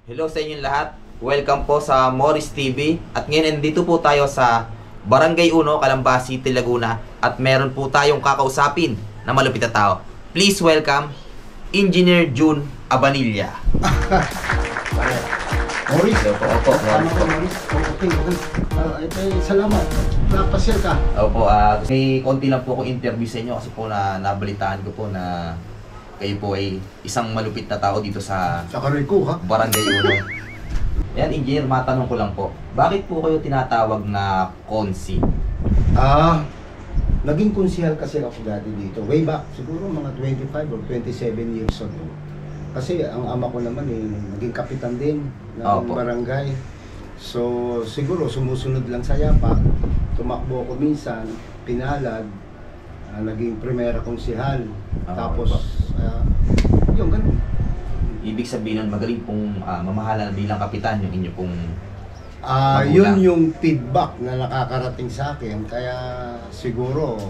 Hello sa inyong lahat. Welcome po sa Morris TV. At ngayon nandito po tayo sa Barangay 1, Calamba City, Laguna. At meron po tayong kakausapin na malupit na tao. Please welcome Engineer June Abanilla. Morris? Opo. Tama ka, Morris. Okay. Salamat. Napasyal ka. Opo, may konti lang po akong interview sa inyo kasi po nabalitaan ko po na kayo po ay isang malupit na tao dito sa Sa karoy ko, ha? Barangay 1. Yan, engineer, matanong ko lang po. Bakit po kayo tinatawag na konsi? Naging konsihal kasi ako dati dito. Way back, siguro mga 25 or 27 years ago. Kasi ang ama ko naman naging kapitan din ng Opo. barangay. So, siguro sumusunod lang sa yapak. Tumakbo ako minsan, pinalad, naging primera konsihal. Tapos, yung ganun. Ibig sabihin nun, magaling pong mamahala bilang kapitan yung inyo pong Yun magulang. yung feedback na nakakarating sa akin. Kaya siguro,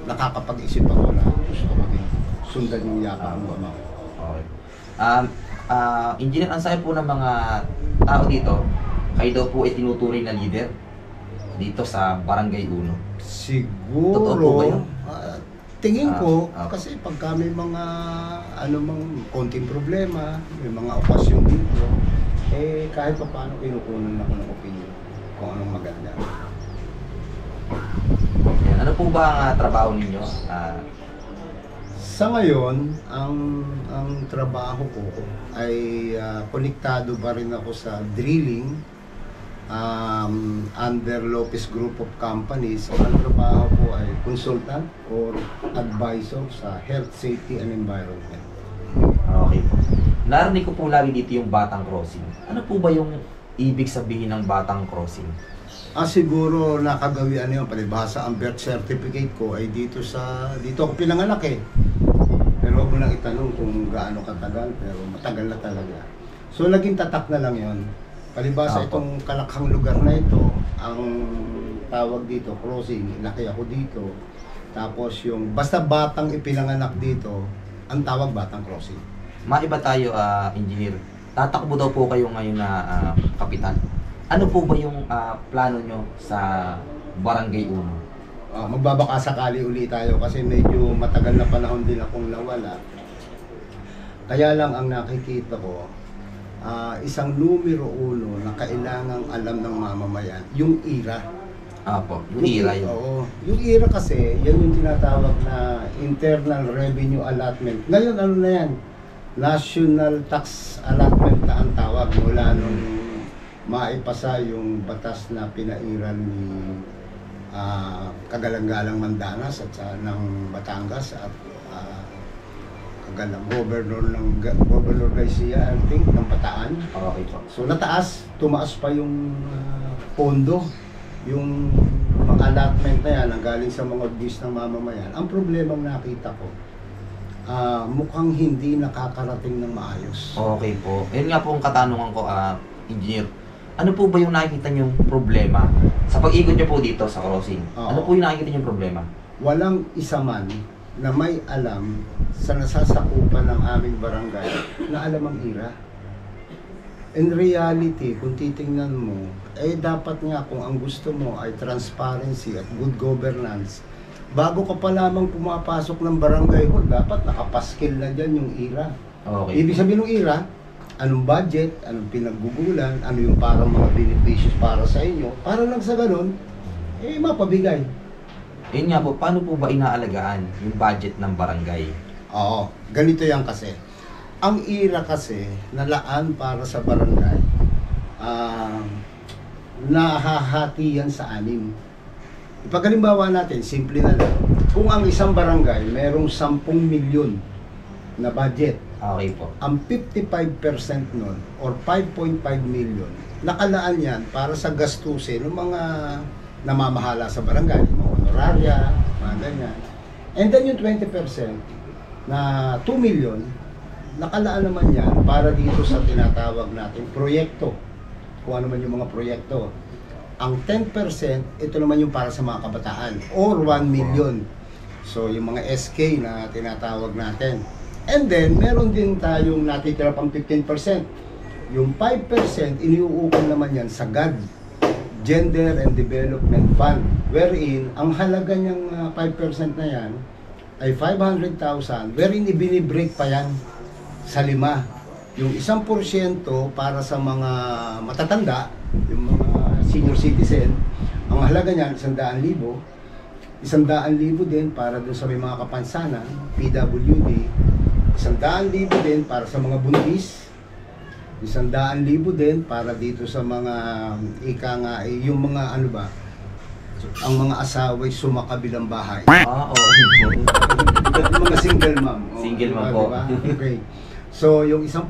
nakakapag-isip ako na gusto ko din sundan yung yapak ng ama ko. Okay. Engineer, ang sabi po ng mga tao dito, kayo daw po ay tinuturing na leader dito sa Barangay 1. Totoo po ba Siguro, yun? tingin ko, Okay. kasi pagka may mga konting problema, may mga okasyon dito, kahit pa paano kinukunan ako ng opinion kung anong maganda. Yan. Ano po ba ang trabaho ninyo? Sa ngayon, ang trabaho ko ay konektado pa rin ako sa drilling under Lopez Group of Companies. Ang trabaho ko ay consultant or advisor sa health, safety, and environment. Okay po. Narinig ko po lagi dito yung Batang Crossing. Ano po ba yung ibig sabihin ng Batang Crossing? Siguro nakagawian yun, palibhasa ang birth certificate ko ay dito ako pinanganak eh. Pero huwag mo lang itanong kung gaano katagal, pero matagal na talaga. So naging tatak na lang yun. Palibhasa Opo. itong kalakhang lugar na ito, ang tawag dito, crossing, laki ako dito. Tapos yung, basta batang ipinanganak dito, ang tawag Batang Crossing. Maiba tayo, engineer. Tatakbo daw po kayo ngayon na kapitan. Ano po ba yung plano nyo sa Barangay 1? Magbabaka sakali uli tayo kasi medyo matagal na panahon din akong nawala. Kaya lang ang nakikita ko, isang numero 1 na kailangang alam ng mamamayan, yung IRA. Apo, yung IRA yun. Oo. Yung IRA kasi, yan yung tinatawag na Internal Revenue Allotment. Ngayon, ano na yan? National Tax Allotment na ang tawag mula nung maipasa yung batas na pinairan ni Kagalang-galang Mandanas at ng Batangas at Governor Garcia, I think, ng Bataan. Okay po. So tumaas pa yung pondo, yung mga allotment na yan ang galing sa mga buwis ng mamamayan. Ang problemang nakita ko, mukhang hindi nakakarating ng maayos. Okay po. Yun nga po ang katanungan ko, engineer. Ano po ba yung nakikita niyong problema sa pag-ikot niyo po dito sa crossing? Oo. Ano po yung nakikita niyong problema? Walang isa man na may alam sa nasasakupan ng aming barangay na alam ang IRA. In reality, kung titingnan mo, dapat nga kung ang gusto mo ay transparency at good governance, bago ka pa lamang pumapasok ng barangay hall, dapat nakapaskil na dyan yung IRA. Okay. Ibig sabihin ng IRA, anong budget, anong pinaggugulan, ano yung parang mga beneficios para sa inyo, para lang sa ganun, mapabigay. Yun nga po, paano po ba inaalagaan yung budget ng barangay? Oo, ganito yan kasi. Ang IRA kasi, nalaan para sa barangay, nahahati yan sa 6. Ipagalimbawa natin, simple na lang. Kung ang isang barangay, merong 10 milyon na budget, Okay po. ang 55% nun, or 5.5 million, nakalaan yan para sa gastusin ng mga namamahala sa barangay, mga honoraria, mga ganyan. And then yung 20% na 2 million, nakalaan naman yan para dito sa tinatawag natin proyekto. Kung ano man yung mga proyekto. Ang 10%, ito naman yung para sa mga kabataan, or 1 million. So yung mga SK na tinatawag natin. And then, meron din tayong natitira pang 15%. Yung 5%, iniuukol naman yan sa GAD, Gender and Development Fund. Wherein, ang halaga niyang 5% na yan ay 500,000, wherein ibinibreak pa yan sa 5. Yung 1% para sa mga matatanda, yung mga senior citizen, ang halaga niyan 100,000. 100,000 din para dun sa may mga kapansanan, PWD. 100,000 din para sa mga buntis. 100,000 din para dito sa mga yung mga ano ba, ang mga asawa'y sumakabilang bahay. Oo. Mga single mom. Single mom po. Diba? Okay. So, yung 1%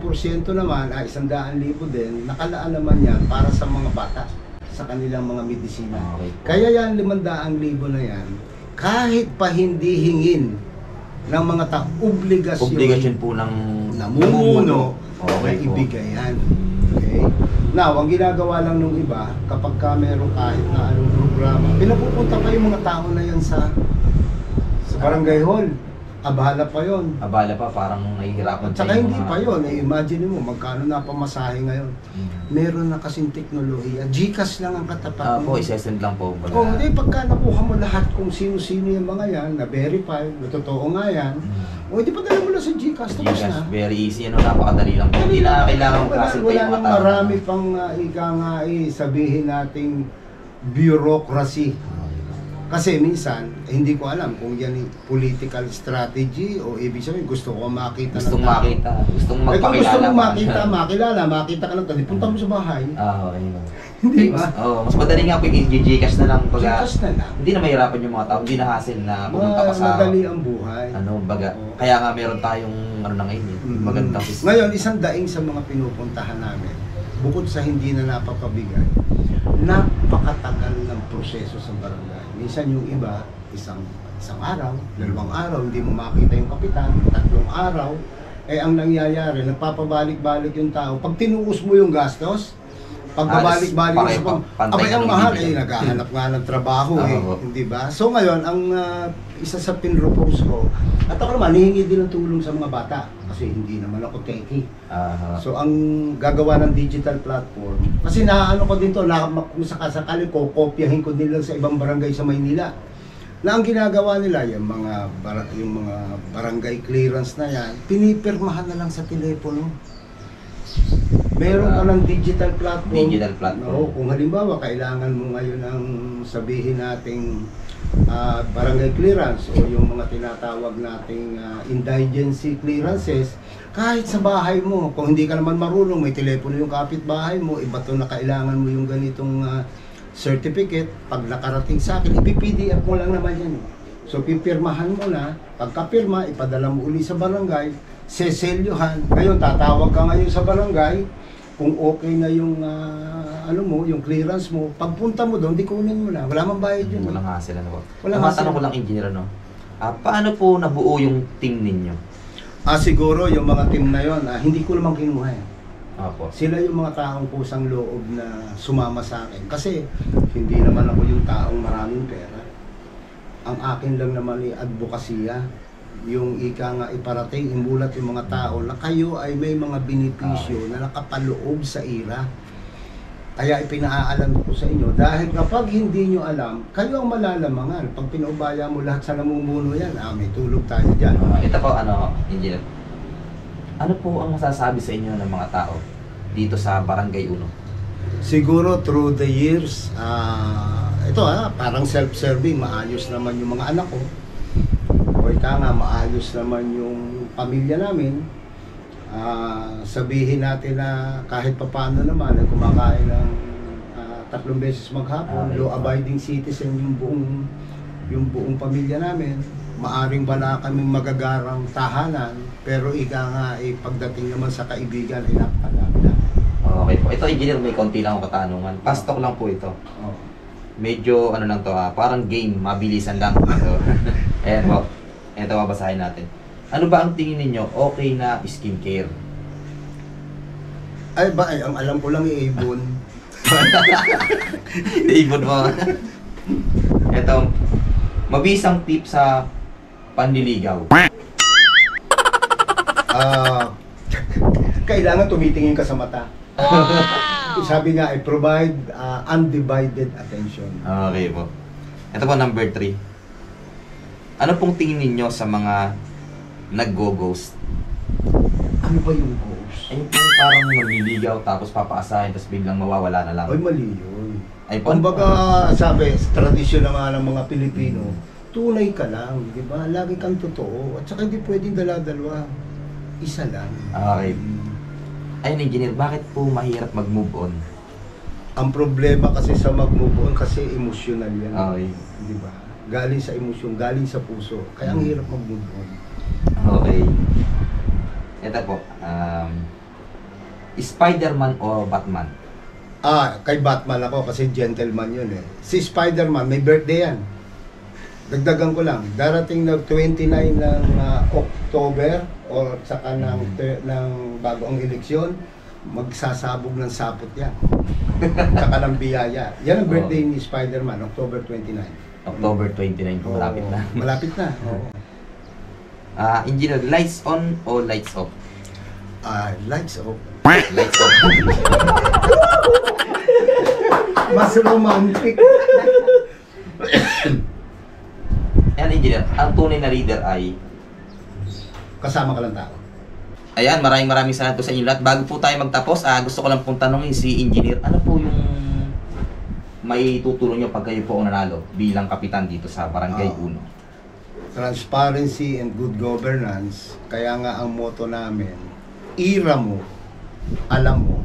naman ay 100,000 din, nakalaan naman yan para sa mga bata, sa kanilang mga medisina. Okay. Kaya yan, 500,000 na yan, kahit pa hindi hingin ng mga obligasyon po ng namumuno, okay na po. ibigay yan. Okay? Now, ang ginagawa lang nung iba, kapag ka meron kahit na anong programa, pinapupunta pa yung mga tao na yan sa barangay hall. Abala pa yon. Abala pa, parang nahihirapan At saka yung hindi mga- pa yon. Imagine mo, magkano na pamasahe ngayon. Meron na kasing teknolohiya. GCash lang ang katapat po, isesend lang po. Baga. Oh, di pagka nakuha mo lahat kung sino-sino yung mga yan, na-verify, na totoo nga yan, o di padala mo lang sa GCash, tapos na. Gcash, very easy, ano, napakadali lang po. Hindi na kailangan kasi Wala yung nang mga tao. marami pang ika nga sabihin nating bureaucracy. Kasi minsan, hindi ko alam kung yan political strategy o ibig sabihin gusto ko makita Gustong ng tao. makita, gustong Eh, kung magpakilala. gusto mo pa. makita, makita ka lang, punta mo sa bahay. Ayun. Hindi ba? Mas madali nga po yung Gcash na lang. GCash na lang. Hindi na mahirapan yung mga tao, hindi na hassle na pumunta pa sa... Madali ang buhay. Ano, baga. Oo. Kaya nga meron tayong, ano na ngayon, magandang system. Ngayon, isang daing sa mga pinupuntahan namin, bukod sa hindi na napapabigay, napakatagal ng proseso sa barangay. Minsan yung iba, isang araw, 2 araw, hindi mo makita yung kapitan, 3 araw, ang nangyayari, nagpapabalik-balik yung tao. Pag tinuus mo yung gastos, pagkabalik-balik Pare- mo pantay abay na ang ng mahal, bibigyan. naghahanap nga ng trabaho Oo. hindi ba? So ngayon, ang isa sa pinropose ko, at ako naman, hihingi din ng tulong sa mga bata, kasi hindi naman ako techie. So ang gagawa ng digital platform, kasi naano ko din to, kung sakasakali ko, kopyahin ko din lang sa ibang barangay sa Maynila. Na ang ginagawa nila, yung mga barangay clearance na yan, pinipirmahan na lang sa telepono. Meron ka ng digital platform. Digital platform. No, kung halimbawa, kailangan mo ngayon ng sabihin nating barangay clearance o yung mga tinatawag nating indigency clearances, kahit sa bahay mo, kung hindi ka naman marunong, may telepono yung kapitbahay mo, iba to na kailangan mo yung ganitong certificate, pag nakarating sa akin, ipi-PDF mo lang naman yan. So, pipirmahan mo na, pagkapirma, ipadala mo uli sa barangay, seselyuhan. Ngayon, tatawag ka ngayon sa barangay, kung okay na yung yung clearance mo, pagpunta mo doon, di kunin mo na. Wala mang bayad yun. Walang hassle, ano po. Walang Matanong hassle. ko lang, engineer, no? Paano po nabuo yung team ninyo? Siguro yung mga team na yon, hindi ko naman kinuha yan. Opo. Sila yung mga taong kusang loob na sumama sa akin. Kasi hindi naman ako yung taong maraming pera. Ang akin lang naman ay advokasya. Yung ika nga iparating, imulat yung mga tao na kayo ay may mga benepisyo na nakapaloob sa ira. Kaya ipinaalam ko sa inyo, dahil kapag hindi nyo alam, kayo ang malalamangan. Pag pinaubaya mo lahat sa namumuno yan, may tulog tayo dyan. Ito po, engineer. Ano po ang masasabi sa inyo ng mga tao dito sa Barangay Uno? Siguro through the years, ito parang self-serving, maayos naman yung mga anak ko. O ika nga, maayos naman yung pamilya namin. Sabihin natin na kahit papaano naman, ay kumakain ng 3 beses maghapon, Okay. law-abiding citizen yung buong pamilya namin. Maaring wala kaming magagarang tahanan, pero ika nga, pagdating naman sa kaibigan, napakadami na. Okay po. Ito, engineer, may konti lang akong katanungan. Pastok lang po ito. Oh. Medyo, ano lang to, parang game, mabilisan lang. So, ayan po. Ito, babasahin natin. Ano ba ang tingin ninyo okay na skincare? Ang alam ko lang Avon. Ibon mo. Ito, mabisang tip sa panliligaw. Ah, kailangan tumitingin ka sa mata. Sabi nga, I provide undivided attention. Okay po. Ito po, number 3. Ano pong tingin ninyo sa mga nag-go-ghost? Ano ba yung ghost? Ay, yung parang magliligaw tapos papaasahin tapos biglang mawawala na lang. Ay, mali yun. Ay po. Kumbaga, sabi, tradisyon naman ng mga Pilipino, tunay ka lang, di ba? Lagi kang totoo. At saka hindi pwedeng dala-dalawa. Isa lang. Okay. Ayun, engineer, bakit po mahirap mag-move on? Ang problema kasi sa mag-move on kasi emotional yan. Okay. Di ba? Galing sa emosyon, galing sa puso. Kaya ang hirap mag-move on. Okay. Ito po, Spider-Man o Batman? Kay Batman ako kasi gentleman yun eh. Si Spider-Man, may birthday yan. Dagdagan ko lang, darating na 29 ng October o saka ng bago ang eleksyon, magsasabog ng sapot yan. Saka ng biyaya. Yan ang birthday ni Spider-Man, October 29. October 29 po, malapit na. Malapit na. Oo. Engineer, lights on o lights off? Lights off. Lights off. Mas romantic. Ayan, engineer, ang tunay na leader ay... Kasama ka lang tao. Ayan, maraming salamat po sa inyo lahat. Bago po tayo magtapos, gusto ko lang pong tanongin si engineer, ano po yung may tutulong nyo pag kayo po ang nanalo bilang kapitan dito sa Barangay Uno? Transparency and good governance. Kaya nga ang motto namin, ira mo, alam mo,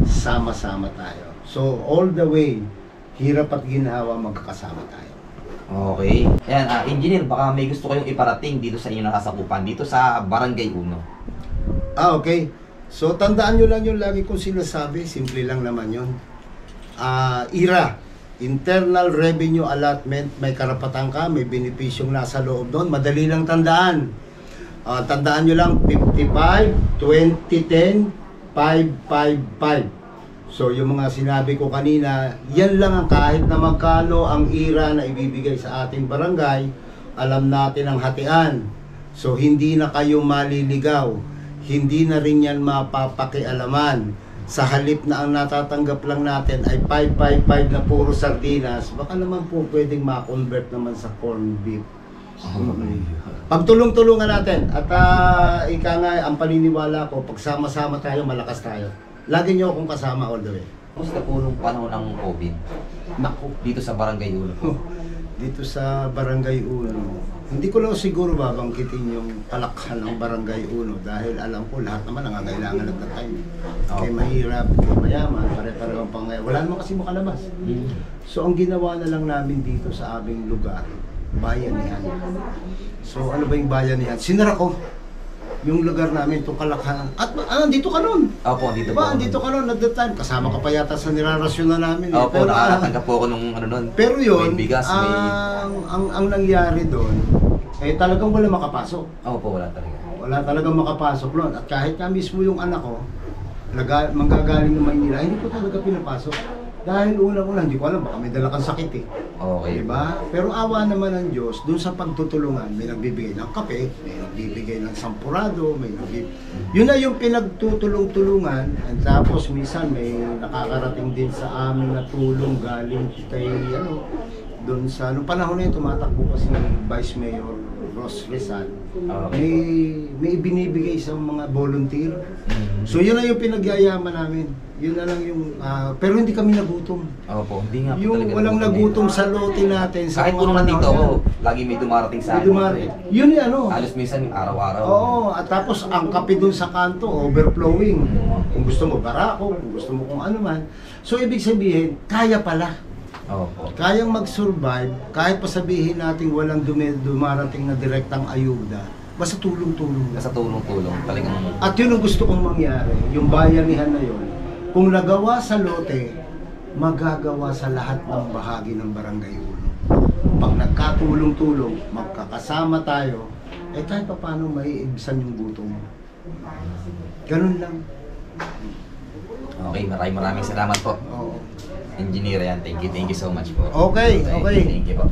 sama-sama tayo. So all the way, hirap at ginhawa, magkakasama tayo. Okay. Ayan, engineer, baka may gusto kayong iparating dito sa inyong nakasakupan, dito sa Barangay Uno. Okay. So tandaan nyo lang yung lagi kong sinasabi, simple lang naman yun. IRA, Internal Revenue Allotment, may karapatan ka, may benepisyong nasa loob doon. Madali lang tandaan. Tandaan nyo lang, 55, 2010, 555. So yung mga sinabi ko kanina, yan lang ang kahit na magkano ang IRA na ibibigay sa ating barangay, alam natin ang hatian. So hindi na kayo maliligaw, hindi na rin yan mapapakialaman. Sa halip na ang natatanggap lang natin ay 555 na puro sardinas, baka naman po pwedeng ma-convert naman sa corned beef. Pagtulong-tulungan natin at ika nga, ang paniniwala ko, pagsama-sama tayo, malakas tayo. Lagi nyo akong kasama all the way. Kumusta po nung panahon ng COVID? Naku, Dito sa Barangay Uno. dito sa Barangay Uno, hindi ko lang siguro babangkitin yung kalakhan ng Barangay Uno dahil alam ko lahat naman nangangailangan at time. Kaya mahirap, kaya mayaman, pare-pareho ang pangay. Wala naman kasi makalabas. So ang ginawa na lang namin dito sa aming lugar, bayanihan. So ano ba yung bayanihan? Sinara ko yung lugar namin, itong kalakhan. At dito ka nun. Opo, dito Diba, po. andito ka nun at that time. Kasama ka pa yata sa nirarasyon na namin. Opo, nakakatanggap po ako nung ano nun. Pero yun, may bigas, may... ang nangyari doon, talagang wala makapasok. Opo, wala talaga. Wala talagang makapasok doon. At kahit nga mismo yung anak ko, manggagaling ng Maynila, hindi ko talaga pinapasok. Dahil unang-una, hindi ko alam, baka may dala kang sakit eh. Okay. Diba? Pero awa naman ng Diyos, doon sa pagtutulungan, may nagbibigay ng kape, may nagbibigay ng sampurado, yun na yung pinagtutulong-tulungan, at tapos minsan may nakakarating din sa amin na tulong galing kay, doon sa, noong panahon na yun, tumatakbo kasi Vice Mayor Ross Rizal, may binibigay sa mga volunteer. So yun na yung pinagyayaman namin. Yun na lang yung, pero hindi kami nagutom. Opo, hindi nga po Yung talaga walang nagutom sa lote natin. Sa Kahit mga po nung nandito panahon ako, yan. lagi may dumarating sa May akin. dumarating. Yun yung ano. Halos minsan araw-araw. Oo, at tapos ang kape dun sa kanto, overflowing. Kung gusto mo barako, kung gusto mo kung ano man. So ibig sabihin, kaya pala. Opo. Kayang mag-survive, kahit pa sabihin natin walang dumarating na direktang ayuda. Basta tulong-tulong lang. Nasa tulong-tulong, talagang... At yun ang gusto kong mangyari, yung bayanihan na yun. Kung nagawa sa lote, magagawa sa lahat ng bahagi ng Barangay Uno. Pag nagkatulong-tulong, magkakasama tayo, kahit pa paano maiibsan yung gutom mo. Ganun lang. Okay, maraming salamat po. Oo. Engineer yan, thank you so much po. Okay, okay. Thank you po.